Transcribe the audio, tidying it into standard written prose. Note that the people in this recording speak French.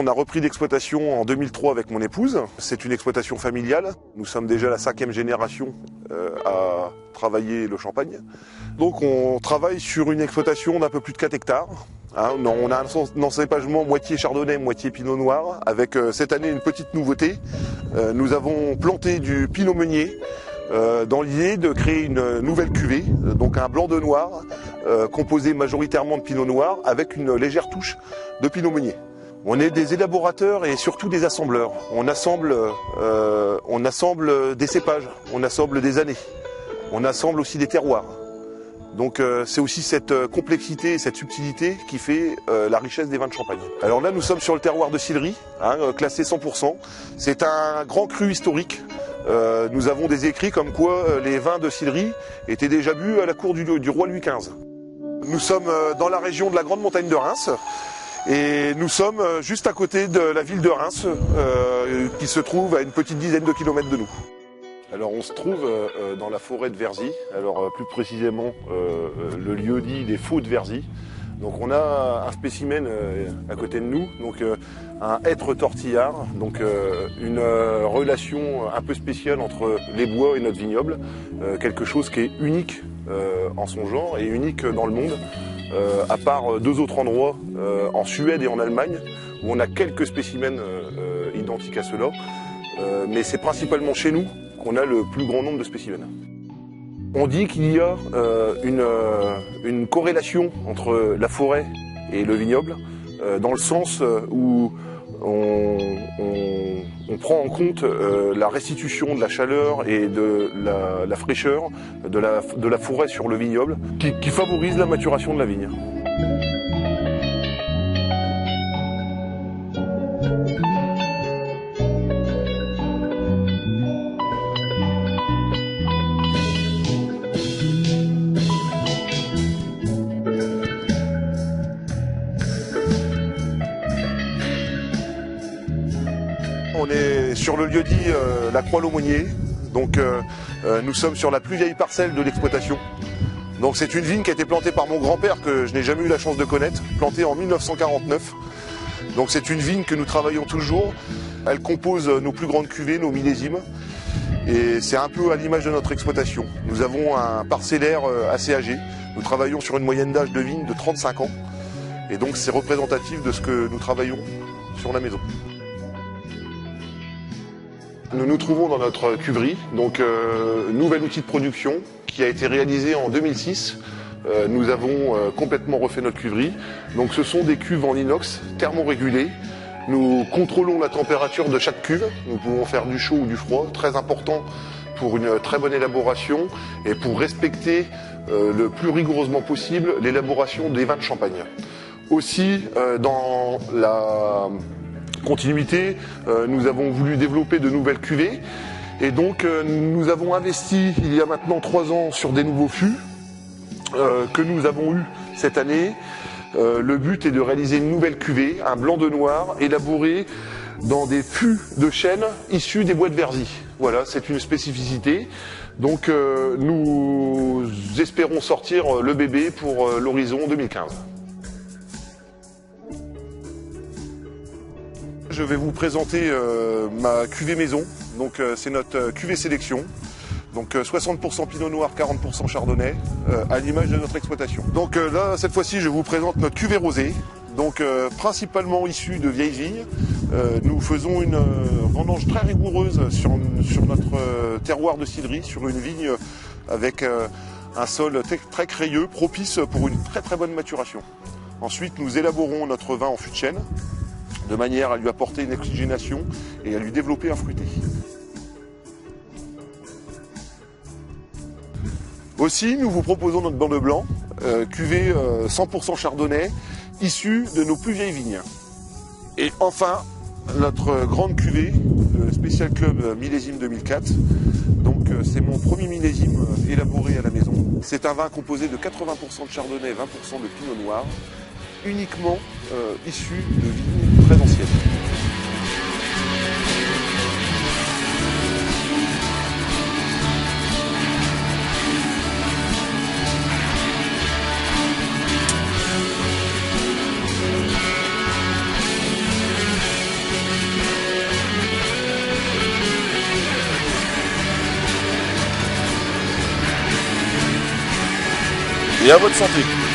on a repris l'exploitation en 2003 avec mon épouse. C'est une exploitation familiale. Nous sommes déjà la 5e génération à travailler le champagne. Donc on travaille sur une exploitation d'un peu plus de 4 hectares. On a un encépagement moitié chardonnay, moitié pinot noir, avec cette année une petite nouveauté. Nous avons planté du pinot meunier dans l'idée de créer une nouvelle cuvée, donc un blanc de noir composé majoritairement de pinot noir avec une légère touche de pinot meunier. On est des élaborateurs et surtout des assembleurs. On assemble des cépages, on assemble des années, on assemble aussi des terroirs. Donc c'est aussi cette complexité et cette subtilité qui fait la richesse des vins de Champagne. Alors là nous sommes sur le terroir de Sillery, classé 100%. C'est un grand cru historique. Nous avons des écrits comme quoi les vins de Sillery étaient déjà bu à la cour du roi Louis XV. Nous sommes dans la région de la Grande Montagne de Reims et nous sommes juste à côté de la ville de Reims qui se trouve à une petite dizaine de kilomètres de nous. Alors on se trouve dans la forêt de Verzy, alors plus précisément le lieu-dit des Faux de Verzy. Donc on a un spécimen à côté de nous, donc un hêtre tortillard, donc une relation un peu spéciale entre les bois et notre vignoble, quelque chose qui est unique en son genre et unique dans le monde, à part 2 autres endroits en Suède et en Allemagne où on a quelques spécimens identiques à ceux-là, mais c'est principalement chez nous qu'on a le plus grand nombre de spécimens. On dit qu'il y a une corrélation entre la forêt et le vignoble, dans le sens où on prend en compte la restitution de la chaleur et de la fraîcheur de la forêt sur le vignoble, qui favorise la maturation de la vigne. On est sur le lieu-dit la Croix-l'Aumônier, donc nous sommes sur la plus vieille parcelle de l'exploitation. Donc c'est une vigne qui a été plantée par mon grand-père que je n'ai jamais eu la chance de connaître, plantée en 1949. Donc c'est une vigne que nous travaillons toujours. Elle compose nos plus grandes cuvées, nos millésimes, et c'est un peu à l'image de notre exploitation. Nous avons un parcellaire assez âgé. Nous travaillons sur une moyenne d'âge de vigne de 35 ans, et donc c'est représentatif de ce que nous travaillons sur la maison. Nous nous trouvons dans notre cuverie, donc nouvel outil de production qui a été réalisé en 2006. Nous avons complètement refait notre cuverie. Donc ce sont des cuves en inox thermorégulées. Nous contrôlons la température de chaque cuve. Nous pouvons faire du chaud ou du froid, très important pour une très bonne élaboration et pour respecter le plus rigoureusement possible l'élaboration des vins de Champagne. Aussi dans la continuité, nous avons voulu développer de nouvelles cuvées et donc nous avons investi il y a maintenant 3 ans sur des nouveaux fûts que nous avons eu cette année. Le but est de réaliser une nouvelle cuvée, un blanc de noir élaboré dans des fûts de chêne issus des bois de Verzy. Voilà, c'est une spécificité. Donc nous espérons sortir le bébé pour l'horizon 2015. Je vais vous présenter ma cuvée maison. Donc c'est notre cuvée sélection. Donc 60% pinot noir, 40% chardonnay, à l'image de notre exploitation. Donc là, cette fois-ci, je vous présente notre cuvée rosée. Donc principalement issue de vieilles vignes. Nous faisons une vendange très rigoureuse sur notre terroir de Sillery, sur une vigne avec un sol très crayeux, propice pour une très très bonne maturation. Ensuite, nous élaborons notre vin en fût de chêne, de manière à lui apporter une oxygénation et à lui développer un fruité. Aussi, nous vous proposons notre blanc de blanc, cuvée 100% chardonnay, issue de nos plus vieilles vignes. Et enfin, notre grande cuvée, le Special Club millésime 2004. Donc c'est mon premier millésime élaboré à la maison. C'est un vin composé de 80% de chardonnay et 20% de pinot noir, uniquement issu de vignes très anciennes. et à votre santé.